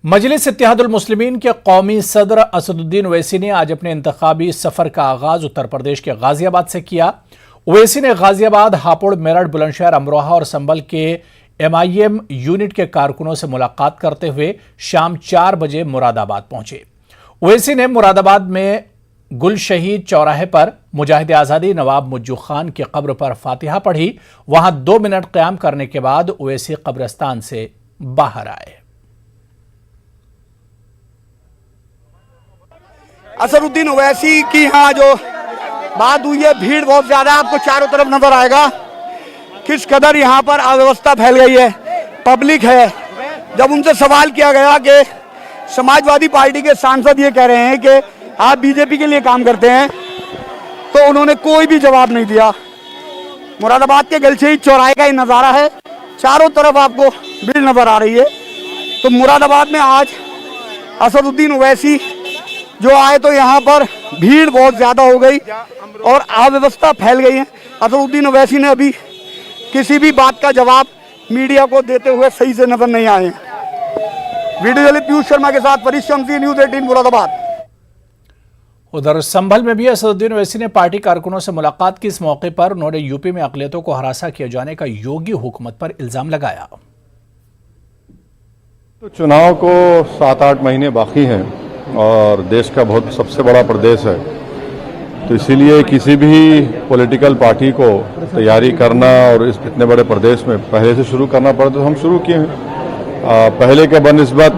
मजलिस इत्तेहादुल मुस्लिमीन के कौमी सदर असदुद्दीन ओवैसी ने आज अपने इंतखाबी सफर का आगाज उत्तर प्रदेश के गाजियाबाद से किया। ओवैसी ने गाजियाबाद, हापुड़, मेरठ, बुलंदशहर, अमरोहा और संभल के MIM यूनिट के कारकुनों से मुलाकात करते हुए शाम 4 बजे मुरादाबाद पहुंचे। ओवैसी ने मुरादाबाद में गुल शहीद चौराहे पर मुजाहिद आज़ादी नवाब मुज्जू खान की कब्र पर फातिहा पढ़ी। वहां 2 मिनट क़याम करने के बाद ओवैसी कब्रिस्तान से बाहर आए। असदुद्दीन ओवैसी की यहाँ जो बात हुई है, भीड़ बहुत ज्यादा आपको चारों तरफ नजर आएगा किस कदर यहाँ पर अव्यवस्था फैल गई है, पब्लिक है। जब उनसे सवाल किया गया कि समाजवादी पार्टी के सांसद ये कह रहे हैं कि आप बीजेपी के लिए काम करते हैं, तो उन्होंने कोई भी जवाब नहीं दिया। मुरादाबाद के गुल शहीद चौराहे का ये नज़ारा है, चारों तरफ आपको भीड़ नजर आ रही है। तो मुरादाबाद में आज असदुद्दीन ओवैसी जो आए तो यहाँ पर भीड़ बहुत ज्यादा हो गई और अव्यवस्था फैल गई है। असदुद्दीन ओवैसी ने अभी किसी भी बात का जवाब मीडिया को देते हुए सही से नजर नहीं आए। वीडियो जर्नलिस्ट पीयूष शर्मा के साथ फरीद शमसी, न्यूज़ 18 मुरादाबाद। उधर संभल में भी असदुद्दीन ओवैसी ने पार्टी कारकुनों से मुलाकात की। इस मौके पर उन्होंने यूपी में अक़लियतों को हरासा किए जाने का योगी हुकूमत पर इल्जाम लगाया। तो चुनाव को 7-8 महीने बाकी हैं और देश का बहुत सबसे बड़ा प्रदेश है, तो इसीलिए किसी भी पॉलिटिकल पार्टी को तैयारी करना और इस इतने बड़े प्रदेश में पहले से शुरू करना पड़ा, तो हम शुरू किए हैं। पहले के बनिस्बत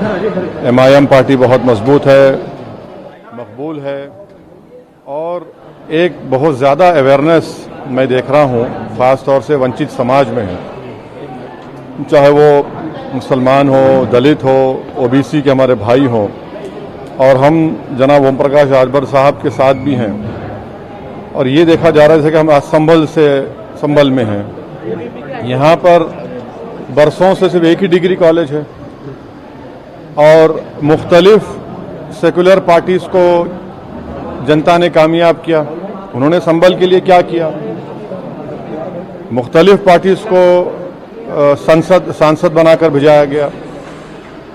MIM पार्टी बहुत मजबूत है, मकबूल है और एक बहुत ज़्यादा अवेयरनेस मैं देख रहा हूँ, ख़ास तौर से वंचित समाज में है, चाहे वो मुसलमान हो, दलित हो, OBC के हमारे भाई हों। और हम जनाब ओम प्रकाश राजभर साहब के साथ भी हैं और ये देखा जा रहा है कि हम आज संभल में हैं। यहाँ पर बरसों से सिर्फ एक ही डिग्री कॉलेज है और मुख्तलिफ सेकुलर पार्टीज को जनता ने कामयाब किया। उन्होंने संभल के लिए क्या किया, मुख्तलिफ पार्टीज को सांसद बनाकर भिजाया गया।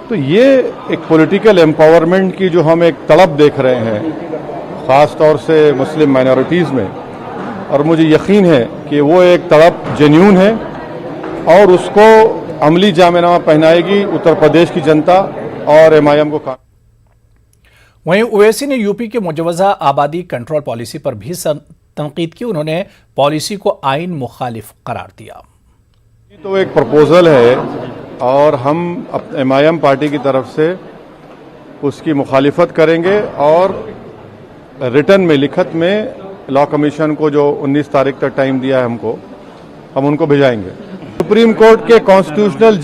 तो ये एक पॉलिटिकल एम्पावरमेंट की जो हम एक तड़प देख रहे हैं, ख़ास तौर से मुस्लिम माइनॉरिटीज़ में, और मुझे यकीन है कि वो एक तड़प जेन्यून है और उसको अमली जामेनामा पहनाएगी उत्तर प्रदेश की जनता और MIM को। वहीं ओवैसी ने यूपी के मुजवजा आबादी कंट्रोल पॉलिसी पर भी तनकीद की। उन्होंने पॉलिसी को आइन मुखालिफ करार दिया। तो एक प्रपोजल है और हम MIM पार्टी की तरफ से उसकी मुखालिफत करेंगे और रिटर्न में, लिखत में लॉ कमीशन को जो 19 तारीख तक टाइम दिया है हमको, हम उनको भिजाएंगे। सुप्रीम कोर्ट के कॉन्स्टिट्यूशनल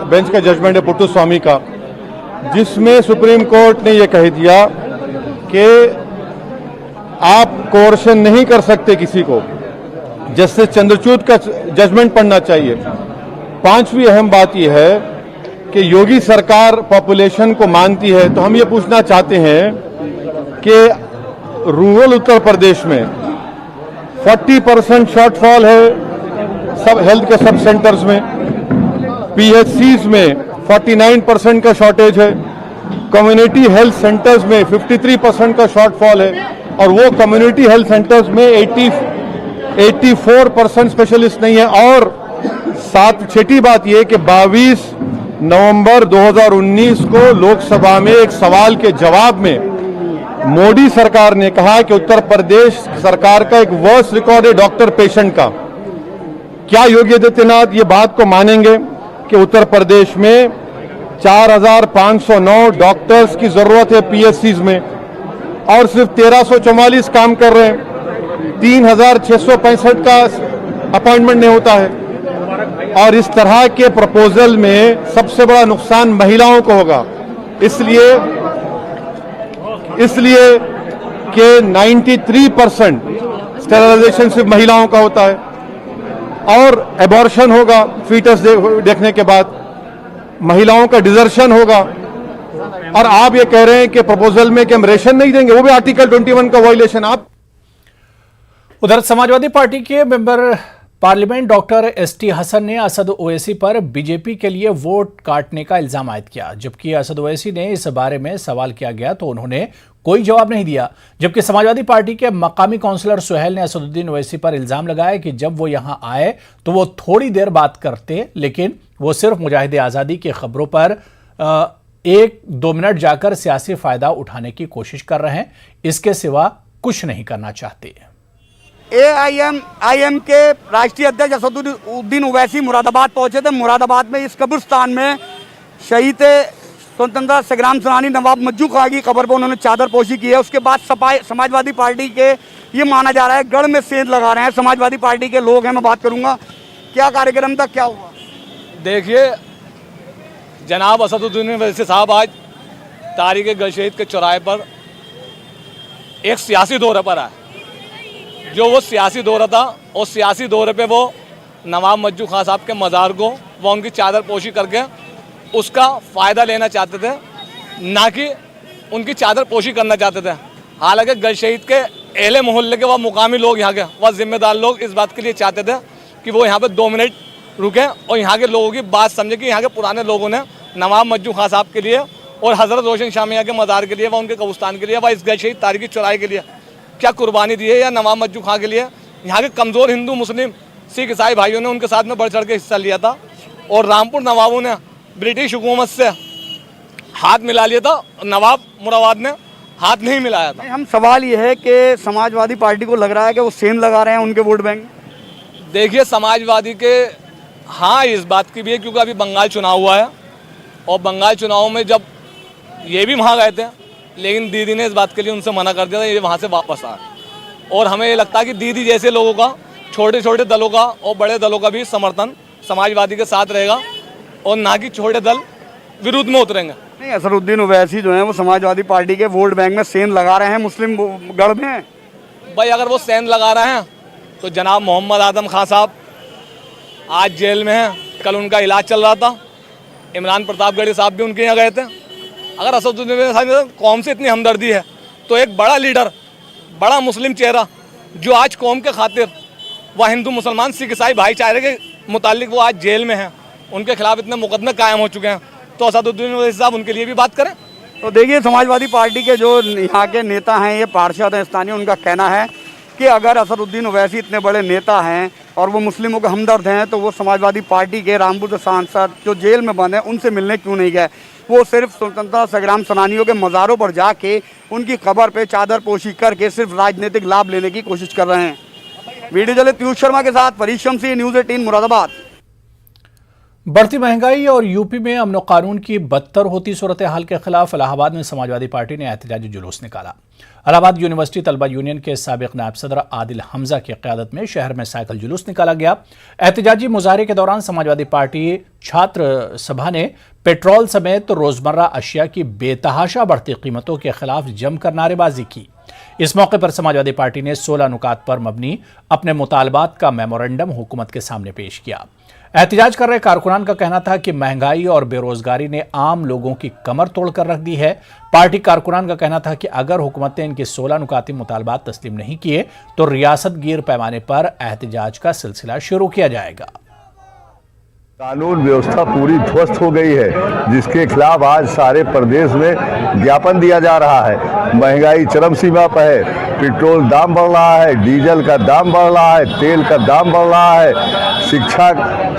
बेंच का जजमेंट है पुट्टुस्वामी का, जिसमें सुप्रीम कोर्ट ने यह कह दिया कि आप कोर्शन नहीं कर सकते किसी को। जस्टिस चंद्रचूड़ का जजमेंट पढ़ना चाहिए। 5वीं अहम बात यह है कि योगी सरकार पॉपुलेशन को मानती है, तो हम ये पूछना चाहते हैं कि रूरल उत्तर प्रदेश में 40% शॉर्टफॉल है सब हेल्थ के सब सेंटर्स में, PHCs में 49% का शॉर्टेज है, कम्युनिटी हेल्थ सेंटर्स में 53% का शॉर्टफॉल है और वो कम्युनिटी हेल्थ सेंटर्स में 84% स्पेशलिस्ट नहीं है। और छठी बात यह कि 22 नवंबर 2019 को लोकसभा में एक सवाल के जवाब में मोदी सरकार ने कहा कि उत्तर प्रदेश सरकार का एक वर्स्ट रिकॉर्ड है डॉक्टर पेशेंट का। क्या योगी आदित्यनाथ ये बात को मानेंगे कि उत्तर प्रदेश में 4509 डॉक्टर्स की जरूरत है PHCs में और सिर्फ 1344 काम कर रहे हैं, 3665 का अपॉइंटमेंट नहीं होता है। और इस तरह के प्रपोजल में सबसे बड़ा नुकसान महिलाओं को होगा, इसलिए कि 93% स्टेरिलाइजेशन सिर्फ महिलाओं का होता है और एबॉर्शन होगा फीटस देखने के बाद, महिलाओं का डिजर्शन होगा। और आप ये कह रहे हैं कि प्रपोजल में कि हम रेशन नहीं देंगे, वो भी आर्टिकल 21 का वायलेशन। आप उधर समाजवादी पार्टी के member parliament doctor ST Hasan ने असद ओवैसी पर बीजेपी के लिए वोट काटने का इल्जाम आयद किया। जबकि असद ओवैसी ने इस बारे में सवाल किया गया तो उन्होंने कोई जवाब नहीं दिया। जबकि समाजवादी पार्टी के मकामी काउंसलर सुहेल ने असदुद्दीन ओवैसी पर इल्जाम लगाया कि जब वो यहां आए तो वो थोड़ी देर बात करते, लेकिन वो सिर्फ मुजाहिदे आज़ादी की खबरों पर 1-2 मिनट जाकर सियासी फायदा उठाने की कोशिश कर रहे हैं, इसके सिवा कुछ नहीं करना चाहते। AIM के राष्ट्रीय अध्यक्ष असदुद्दीन ओवैसी मुरादाबाद पहुंचे थे। मुरादाबाद में इस कब्रिस्तान में शहीद स्वतंत्रता संग्राम सेनानी नवाब मज्जू खां की कब्र पर उन्होंने चादर पोशी की है। उसके बाद समाजवादी पार्टी के ये माना जा रहा है गढ़ में सेंध लगा रहे हैं। समाजवादी पार्टी के लोग हैं, मैं बात करूंगा क्या कार्यक्रम था, क्या हुआ। देखिए जनाब असदुद्दीन ओवैसी साहब आज तारीख गलशहीद के चौराहे पर एक सियासी दौरे पर आए। जो वो सियासी दौरा था, उस सियासी दौरे पे वो नवाब मज्जू खां साहब के मज़ार को वो उनकी चादर पोशी करके उसका फ़ायदा लेना चाहते थे, ना कि उनकी चादर पोशी करना चाहते थे। हालांकि गलशहीद के अहले मोहल्ले के वह मुकामी लोग, यहाँ के वह जिम्मेदार लोग इस बात के लिए चाहते थे कि वो यहाँ पे 2 मिनट रुकें और यहाँ के लोगों की बात समझे कि यहाँ के पुराने लोगों ने नवाब मज्जू खां साहब के लिए और हज़रत रोशन शाह मियां के मज़ार के लिए, वह उनके कब्रिस्तान के लिए, वह इस गलशहीद तारीखी चौराहे के लिए क्या कुर्बानी दी है, या नवाब मज्जू खां के लिए यहाँ के कमज़ोर हिंदू मुस्लिम सिख ईसाई भाइयों ने उनके साथ में बढ़ चढ़ के हिस्सा लिया था। और रामपुर नवाबों ने ब्रिटिश हुकूमत से हाथ मिला लिया था, नवाब मुरादाबाद ने हाथ नहीं मिलाया था। हम सवाल ये है कि समाजवादी पार्टी को लग रहा है कि वो सेंध लगा रहे हैं उनके वोट बैंक। देखिए समाजवादी के हाँ इस बात की भी है, क्योंकि अभी बंगाल चुनाव हुआ है और बंगाल चुनाव में जब ये भी वहाँ गए थे, लेकिन दीदी ने इस बात के लिए उनसे मना कर दिया था, ये वहाँ से वापस आए। और हमें ये लगता है कि दीदी जैसे लोगों का, छोटे छोटे दलों का और बड़े दलों का भी समर्थन समाजवादी के साथ रहेगा और ना कि छोटे दल विरुद्ध में उतरेंगे। नहीं, असदुद्दीन ओवैसी जो है वो समाजवादी पार्टी के वोट बैंक में सेंध लगा रहे हैं मुस्लिम गढ़ में। भाई अगर वो सेंध लगा रहे हैं तो जनाब मोहम्मद आदम खान साहब आज जेल में हैं, कल उनका इलाज चल रहा था। इमरान प्रतापगढ़ी साहब भी उनके यहाँ गए थे। अगर असदुद्दीन कौम से इतनी हमदर्दी है तो एक बड़ा लीडर, बड़ा मुस्लिम चेहरा जो आज कौम के खातिर वह हिंदू मुसलमान सिख ईसाई भाईचारे के मुतालिक वो आज जेल में हैं, उनके खिलाफ इतने मुकदमे कायम हो चुके हैं, तो असदुद्दीन ओवैसी साहब उनके लिए भी बात करें। तो देखिए समाजवादी पार्टी के जो यहाँ के नेता हैं, ये पार्षद हैं स्थानीय, उनका कहना है कि अगर असदुद्दीन ओवैसी इतने बड़े नेता हैं और वो मुस्लिमों के हमदर्द हैं तो वो समाजवादी पार्टी के रामपुर के सांसद जो जेल में बंद हैं उनसे मिलने क्यों नहीं गए। वो सिर्फ स्वतंत्रता संग्राम सेनानियों के मज़ारों पर जाके उनकी कब्र पे चादर पोशी करके सिर्फ राजनीतिक लाभ लेने की कोशिश कर रहे हैं। वीडियो जर्नलिस्ट पीयूष शर्मा के साथ परीश शमसी, न्यूज़ 18 मुरादाबाद। बढ़ती महंगाई और यूपी में अमन कानून की बदतर होती सूरत हाल के खिलाफ इलाहाबाद में समाजवादी पार्टी ने एहतजाजी जुलूस निकाला। इलाहाबाद यूनिवर्सिटी तलबा यूनियन के साबिक नायब सदर आदिल हमजा की क़यादत में शहर में साइकिल जुलूस निकाला गया। एहतजाजी मुजाहरे के दौरान समाजवादी पार्टी छात्र सभा ने पेट्रोल समेत रोजमर्रा अशिया की बेतहाशा बढ़ती कीमतों के खिलाफ जमकर नारेबाजी की। इस मौके पर समाजवादी पार्टी ने 16 नुकात पर मबनी अपने मुतालबात का मेमोरेंडम हुकूमत के सामने पेश किया। एहतजाज कर रहे कारकुनान का कहना था कि महंगाई और बेरोजगारी ने आम लोगों की कमर तोड़कर रख दी है। पार्टी कारकुनान का कहना था कि अगर हुकूमत ने इनके 16 नुकाती मुतालबात तस्लीम नहीं किए तो रियासत गिर पैमाने पर एहतजाज का सिलसिला शुरू किया जाएगा। कानून व्यवस्था पूरी ध्वस्त हो गई है, जिसके खिलाफ आज सारे प्रदेश में ज्ञापन दिया जा रहा है। महंगाई चरम सीमा पर है, पेट्रोल दाम बढ़ रहा है, डीजल का दाम बढ़ रहा है, तेल का दाम बढ़ रहा है,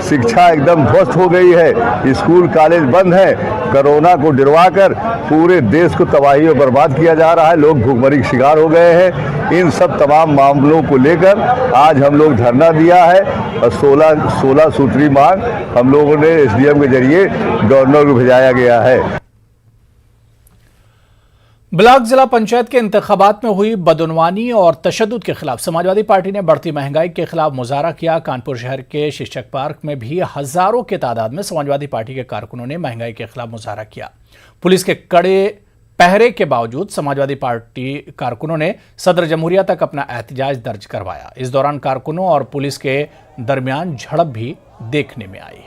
शिक्षा एकदम ध्वस्त हो गई है, स्कूल कॉलेज बंद है, कोरोना को डरवाकर पूरे देश को तबाही और बर्बाद किया जा रहा है, लोग भूखमरी के शिकार हो गए हैं। इन सब तमाम मामलों को लेकर आज हम लोग धरना दिया है और 16 सूत्री मांग हम लोगों ने एसडीएम के जरिए गवर्नर को भेजाया गया है। ब्लॉक जिला पंचायत के इंतखाबात में हुई बदउनवानी और तशद्दुद के खिलाफ समाजवादी पार्टी ने बढ़ती महंगाई के खिलाफ मुजाहरा किया। कानपुर शहर के शिक्षक पार्क में भी हजारों की तादाद में समाजवादी पार्टी के कारकुनों ने महंगाई के खिलाफ मुजाहरा किया। पुलिस के कड़े पहरे के बावजूद समाजवादी पार्टी कारकुनों ने सदर जमहूरिया तक अपना एहतजाज दर्ज करवाया। इस दौरान कारकुनों और पुलिस के दरमियान झड़प भी देखने में आई।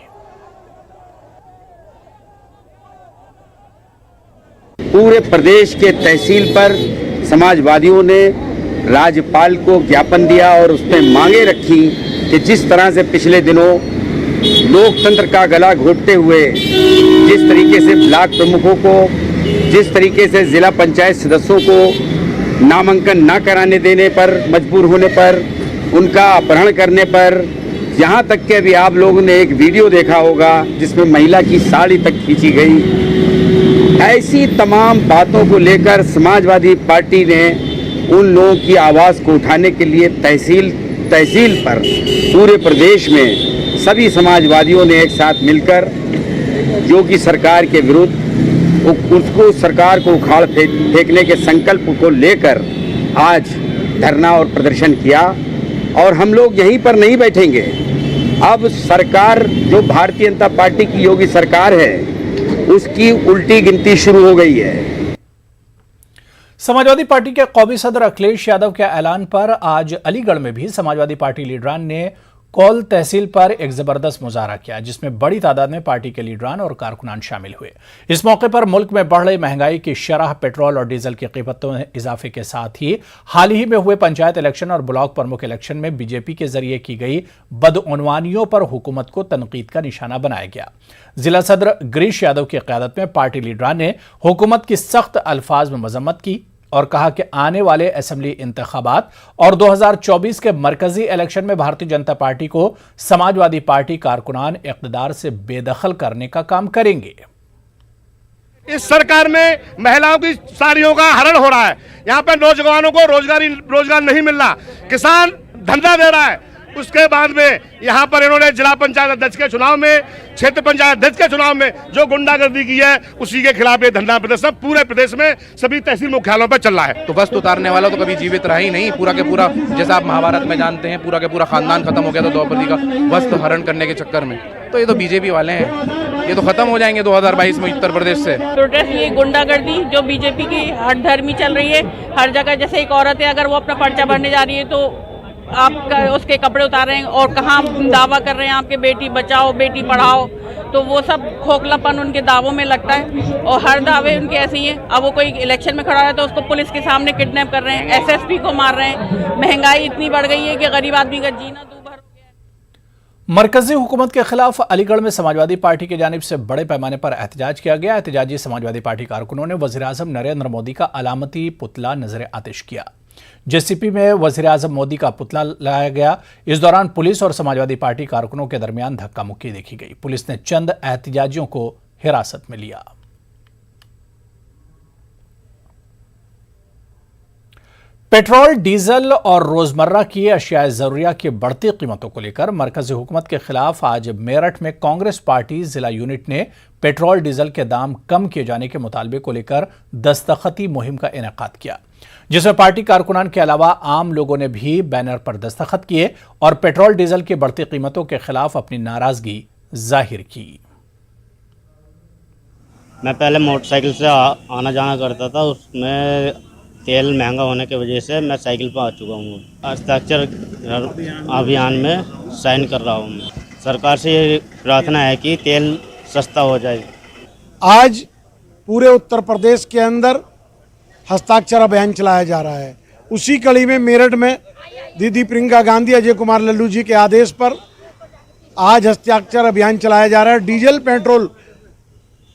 पूरे प्रदेश के तहसील पर समाजवादियों ने राज्यपाल को ज्ञापन दिया और उसमें मांगे रखी कि जिस तरह से पिछले दिनों लोकतंत्र का गला घोटते हुए जिस तरीके से ब्लॉक प्रमुखों को, जिस तरीके से जिला पंचायत सदस्यों को नामांकन न कराने देने पर, मजबूर होने पर, उनका अपहरण करने पर, यहाँ तक कि अभी आप लोगों ने एक वीडियो देखा होगा जिसमें महिला की साड़ी तक खींची गई। ऐसी तमाम बातों को लेकर समाजवादी पार्टी ने उन लोगों की आवाज़ को उठाने के लिए तहसील पर पूरे प्रदेश में सभी समाजवादियों ने एक साथ मिलकर योगी सरकार के विरुद्ध उसको सरकार को उखाड़ फेंकने के संकल्प को लेकर आज धरना और प्रदर्शन किया। और हम लोग यहीं पर नहीं बैठेंगे। अब सरकार जो भारतीय जनता पार्टी की योगी सरकार है उसकी उल्टी गिनती शुरू हो गई है। समाजवादी पार्टी के कौमी सदर अखिलेश यादव के ऐलान पर आज अलीगढ़ में भी समाजवादी पार्टी लीडरान ने कौल तहसील पर एक जबरदस्त मुजाहरा किया, जिसमें बड़ी तादाद में पार्टी के लीडरान और कारकुनान शामिल हुए। इस मौके पर मुल्क में बढ़ रही महंगाई की शरह, पेट्रोल और डीजल की कीमतों में इजाफे के साथ ही हाल ही में हुए पंचायत इलेक्शन और ब्लॉक प्रमुख इलेक्शन में बीजेपी के जरिए की गई बदउनवानियों पर हुकूमत को तनकीद का निशाना बनाया गया। जिला सदर गिरीश यादव की क़यादत में पार्टी लीडरान ने हुकूमत की सख्त अल्फाज में मजम्मत की और कहा कि आने वाले असेंबली इंतखाबात और 2024 के मरकजी इलेक्शन में भारतीय जनता पार्टी को समाजवादी पार्टी कारकुनान इक़्तिदार से बेदखल करने का काम करेंगे। इस सरकार में महिलाओं की साड़ियों का हरण हो रहा है। यहाँ पे नौजवानों को रोजगार नहीं मिल रहा, किसान धंधा दे रहा है। उसके बाद में यहाँ पर इन्होंने जिला पंचायत अध्यक्ष के चुनाव में, क्षेत्र पंचायत अध्यक्ष के चुनाव में जो गुंडागर्दी की है उसी के खिलाफ ये धरना प्रदर्शन पूरे प्रदेश में सभी तहसील मुख्यालयों पर चल रहा है। तो वस्त्र उतारने वाला तो कभी जीवित रहा ही नहीं, पूरा के पूरा, जैसा आप महाभारत में जानते हैं, पूरा के पूरा खानदान खत्म हो गया था द्रौपदी का वस्त्र हरण करने के चक्कर में। तो ये तो बीजेपी वाले हैं, ये तो खत्म हो जाएंगे 2022 में उत्तर प्रदेश से। प्रोटेस्ट ये गुंडागर्दी जो बीजेपी की हठधर्मी चल रही है, हर जगह जैसे एक औरत है अगर वो अपना पर्चा भरने जा रही है तो आप उसके कपड़े उतार रहे हैं और कहाँ दावा कर रहे हैं आपके बेटी बचाओ बेटी पढ़ाओ, तो वो सब खोखलापन उनके दावों में लगता है और हर दावे उनके ऐसे ही हैं। अब वो कोई इलेक्शन में खड़ा है तो उसको पुलिस के सामने किडनैप कर रहे हैं, एसएसपी को मार रहे हैं। महंगाई इतनी बढ़ गई है कि गरीब आदमी का जीना दूभर हो गया है। मरकजी हुकूमत के खिलाफ अलीगढ़ में समाजवादी पार्टी की जानिब से बड़े पैमाने पर एहतजाज किया गया। एहतजाजी समाजवादी पार्टी कारकुनों ने वज़ीर-ए-आज़म नरेंद्र मोदी का अलामती पुतला नजर आतिश किया। जेसीपी में वज़ीर-ए-आज़म मोदी का पुतला लाया गया। इस दौरान पुलिस और समाजवादी पार्टी कारकुनों के दरमियान धक्का मुक्की देखी गई। पुलिस ने चंद एहतजाजियों को हिरासत में लिया। पेट्रोल, डीजल और रोजमर्रा की अशियाए जरूरिया की बढ़ती कीमतों को लेकर मरकजी हुकूमत के खिलाफ आज मेरठ में कांग्रेस पार्टी जिला यूनिट ने पेट्रोल डीजल के दाम कम किए जाने के मुतालबे को लेकर दस्तखती मुहिम का इनेकाद किया, जिसमें पार्टी कारकुनान के अलावा आम लोगों ने भी बैनर पर दस्तखत किए और पेट्रोल डीजल की बढ़ती कीमतों के खिलाफ अपनी नाराजगी जाहिर की। मैं पहले मोटरसाइकिल से आना जाना करता था, उसमें तेल महंगा होने की वजह से मैं साइकिल पर आ चुका हूँ। हस्ताक्षर अभियान में साइन कर रहा हूँ। मैं सरकार से ये प्रार्थना है कि तेल सस्ता हो जाए। आज पूरे उत्तर प्रदेश के अंदर हस्ताक्षर अभियान चलाया जा रहा है। उसी कड़ी में मेरठ में दीदी प्रियंका गांधी, अजय कुमार लल्लू जी के आदेश पर आज हस्ताक्षर अभियान चलाया जा रहा है। डीजल पेट्रोल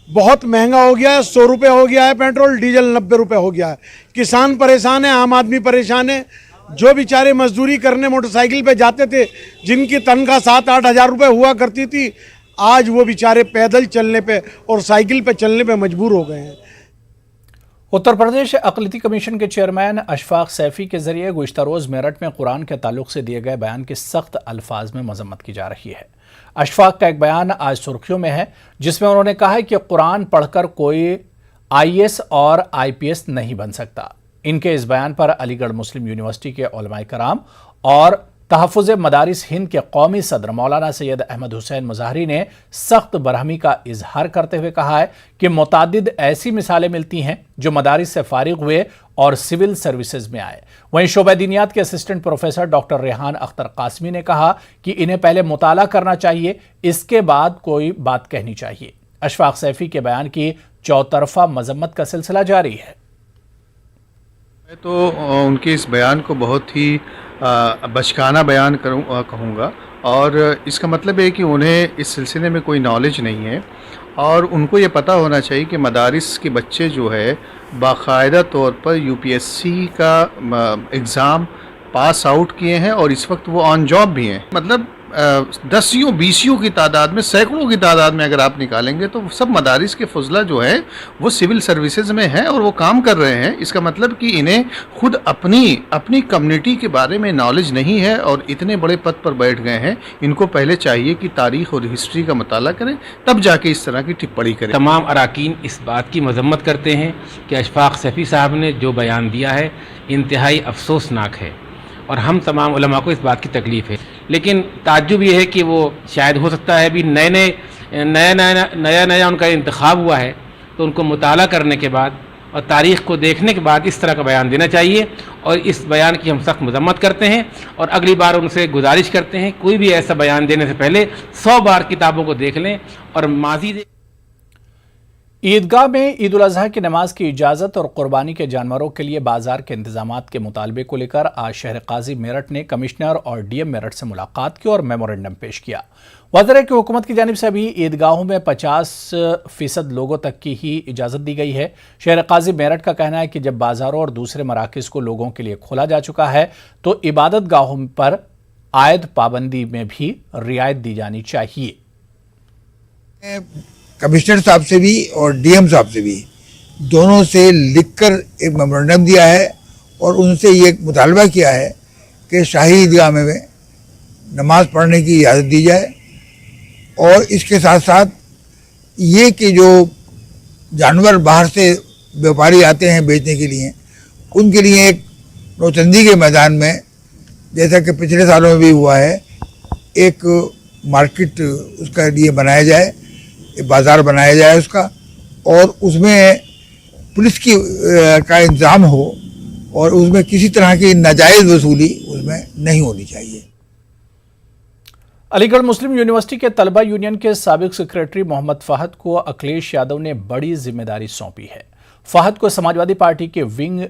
बहुत महंगा हो गया है, 100 रुपये हो गया है पेट्रोल, डीजल 90 रुपये हो गया है। किसान परेशान है, आम आदमी परेशान है। जो बेचारे मजदूरी करने मोटरसाइकिल पे जाते थे, जिनकी तनख्वाह 7-8 हज़ार रुपये हुआ करती थी, आज वो बेचारे पैदल चलने पे और साइकिल पे चलने पे मजबूर हो गए हैं। उत्तर प्रदेश अक़लियती कमीशन के चेयरमैन अशफाक सैफी के जरिए गुज़िश्ता रोज़ मेरठ में कुरान के ताल्लुक से दिए गए बयान की सख्त अल्फाज में मजम्मत की जा रही है। अशफाक का एक बयान आज सुर्खियों में है, जिसमें उन्होंने कहा है कि कुरान पढ़कर कोई आईएएस और आईपीएस नहीं बन सकता। इनके इस बयान पर अलीगढ़ मुस्लिम यूनिवर्सिटी के उलमाए कराम और तहफ़्फ़ुज़ मदारिस हिंद के कौमी सदर मौलाना सैयद अहमद हुसैन मुज़ाहरी ने सख्त बरहमी का इजहार करते हुए कहा है कि मुतादिद ऐसी मिसालें मिलती हैं जो मदारिस से फारिग हुए और सिविल सर्विसेज में आए। वहीं शोबा दीनियात के assistant professor doctor Rehan Akhtar Qasmi ने कहा कि इन्हें पहले मुताला करना चाहिए, इसके बाद कोई बात कहनी चाहिए। अशफाक सैफी के बयान की चौतरफा मजम्मत का सिलसिला जारी है। मैं तो उनके इस बयान को बहुत ही बचकाना बयान कहूँगा और इसका मतलब है कि उन्हें इस सिलसिले में कोई नॉलेज नहीं है और उनको ये पता होना चाहिए कि मदारिस के बच्चे जो है बाकायदा तौर पर यूपीएससी का एग्ज़ाम पास आउट किए हैं और इस वक्त वो ऑन जॉब भी हैं। मतलब दसियों बीसियों की तादाद में, सैकड़ों की तादाद में अगर आप निकालेंगे तो सब मदारिस के फजला जो है वो सिविल सर्विसेज में हैं और वो काम कर रहे हैं। इसका मतलब कि इन्हें खुद अपनी कम्युनिटी के बारे में नॉलेज नहीं है और इतने बड़े पद पर बैठ गए हैं। इनको पहले चाहिए कि तारीख़ और हिस्ट्री का मुताला करें, तब जाके इस तरह की टिप्पणी करें। तमाम अराकीन इस बात की मजम्मत करते हैं कि अशफाक सफ़ी साहब ने जो बयान दिया है इंतहाई अफसोसनाक है और हम तमाम उलमा को इस बात की तकलीफ़ है। लेकिन ताज्जुब ये है कि वो शायद हो सकता है अभी नया उनका इंतखाब हुआ है, तो उनको मुताला करने के बाद और तारीख़ को देखने के बाद इस तरह का बयान देना चाहिए और इस बयान की हम सख्त मजम्मत करते हैं और अगली बार उनसे गुजारिश करते हैं कोई भी ऐसा बयान देने से पहले 100 बार किताबों को देख लें और माजी ईदगाह में ईद उल अजहा की नमाज की इजाज़त और कुर्बानी के जानवरों के लिए बाजार के इंतजामात के मुतालबे को लेकर आज शहर काजी मेरठ ने कमिश्नर और डीएम मेरठ से मुलाकात की और मेमोरेंडम पेश किया। वाज़ेह है कि हुकूमत की जानिब से अभी ईदगाहों में 50% लोगों तक की ही इजाज़त दी गई है। शहर काजी मेरठ का कहना है कि जब बाजारों और दूसरे मराकज़ को लोगों के लिए खोला जा चुका है तो इबादत गाहों पर आयद पाबंदी में भी रियायत दी जानी चाहिए। कमिश्नर साहब से भी और डीएम साहब से भी दोनों से लिखकर एक मेमोरेंडम दिया है और उनसे ये मुतालबा किया है कि शाही ईदगाह में नमाज पढ़ने की इजाज़त दी जाए और इसके साथ साथ ये कि जो जानवर बाहर से व्यापारी आते हैं बेचने के लिए, उनके लिए एक नौचंदी के मैदान में, जैसा कि पिछले सालों में भी हुआ है, एक मार्केट उसका लिए बनाया जाए, बाज़ार बनाया जाए उसका, और उसमें पुलिस की का इंतजाम हो और उसमें किसी तरह की नाजायज़ वसूली उसमें नहीं होनी चाहिए। अलीगढ़ मुस्लिम यूनिवर्सिटी के तलबा यूनियन के साबिक सेक्रेटरी मोहम्मद फ़हद को अखिलेश यादव ने बड़ी जिम्मेदारी सौंपी है। फ़हद को समाजवादी पार्टी के विंग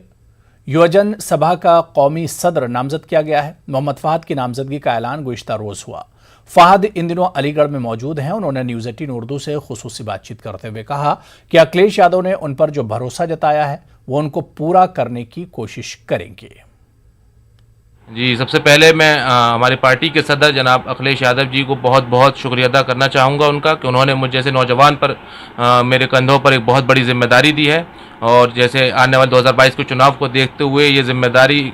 युवजन सभा का कौमी सदर नामजद किया गया है। मोहम्मद फ़हद की नामजदगी का ऐलान गुज़िश्ता रोज़ हुआ। फ़हद इन दिनों अलीगढ़ में मौजूद हैं। उन्होंने न्यूज़ 18 उर्दू से खुसूसी बातचीत करते हुए कहा कि अखिलेश यादव ने उन पर जो भरोसा जताया है वो उनको पूरा करने की कोशिश करेंगे। जी, सबसे पहले मैं हमारी पार्टी के सदर जनाब अखिलेश यादव जी को बहुत बहुत शुक्रिया अदा करना चाहूँगा उनका कि उन्होंने मुझ जैसे नौजवान पर मेरे कंधों पर एक बहुत बड़ी जिम्मेदारी दी है और जैसे आने वाले 2022 के चुनाव को देखते हुए ये जिम्मेदारी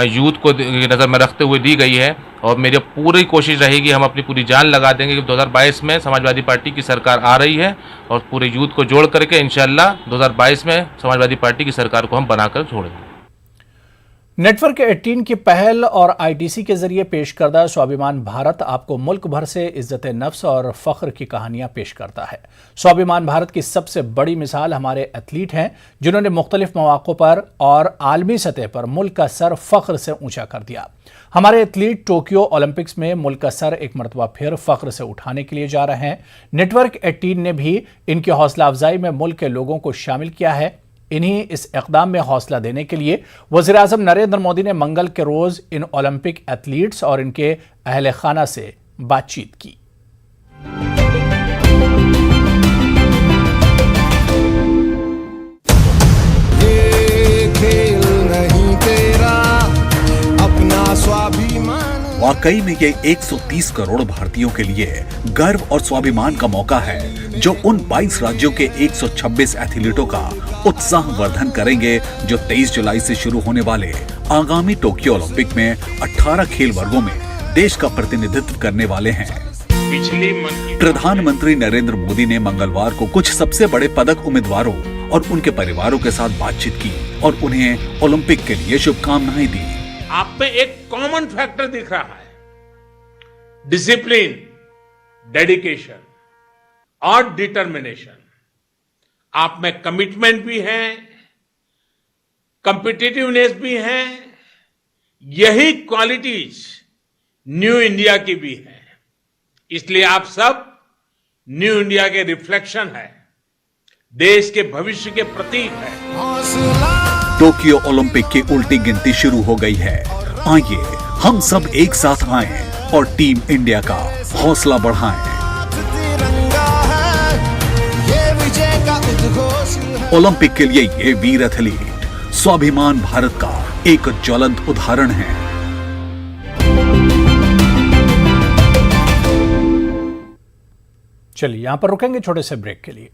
यूथ को नज़र में रखते हुए दी गई है और मेरी पूरी कोशिश रहेगी, हम अपनी पूरी जान लगा देंगे कि 2022 में समाजवादी पार्टी की सरकार आ रही है और पूरे यूथ को जोड़ करके इंशाल्लाह 2022 में समाजवादी पार्टी की सरकार को हम बनाकर छोड़ेंगे। नेटवर्क 18 की पहल और आईटीसी के जरिए पेश करदा स्वाभिमान भारत आपको मुल्क भर से इज्जत नफ्स और फख्र की कहानियां पेश करता है। स्वाभिमान भारत की सबसे बड़ी मिसाल हमारे एथलीट हैं जिन्होंने मुख्तलिफ मौक़ों पर और आलमी सतह पर मुल्क का सर फख्र से ऊंचा कर दिया। हमारे एथलीट टोक्यो ओलंपिक्स में मुल्क का सर एक मरतबा फिर फख्र से उठाने के लिए जा रहे हैं। नेटवर्क 18 ने भी इनकी हौसला अफजाई में मुल्क के लोगों को शामिल किया है। इन्हीं इस इक़दाम में हौसला देने के लिए वज़ीर-ए-आज़म नरेंद्र मोदी ने मंगल के रोज़ इन ओलंपिक एथलीट्स और इनके अहले खाना से बातचीत की। वाकई में ये 130 करोड़ भारतीयों के लिए गर्व और स्वाभिमान का मौका है जो उन 22 राज्यों के 126 एथलीटों का उत्साह वर्धन करेंगे जो 23 जुलाई से शुरू होने वाले आगामी टोक्यो ओलंपिक में 18 खेल वर्गों में देश का प्रतिनिधित्व करने वाले हैं। प्रधानमंत्री नरेंद्र मोदी ने मंगलवार को कुछ सबसे बड़े पदक उम्मीदवारों और उनके परिवारों के साथ बातचीत की और उन्हें ओलंपिक के लिए शुभकामनाएं दी। आप में एक कॉमन फैक्टर दिख रहा है, डिसिप्लिन, डेडिकेशन और डिटर्मिनेशन। आप में कमिटमेंट भी है, कॉम्पिटिटिवनेस भी है। यही क्वालिटीज न्यू इंडिया की भी है। इसलिए आप सब न्यू इंडिया के रिफ्लेक्शन है, देश के भविष्य के प्रतीक है। टोक्यो ओलंपिक की उल्टी गिनती शुरू हो गई है। आइए हम सब एक साथ आएं और टीम इंडिया का हौसला बढ़ाएं। ओलंपिक के लिए ये वीर एथलीट स्वाभिमान भारत का एक ज्वलंत उदाहरण है। चलिए यहां पर रुकेंगे छोटे से ब्रेक के लिए।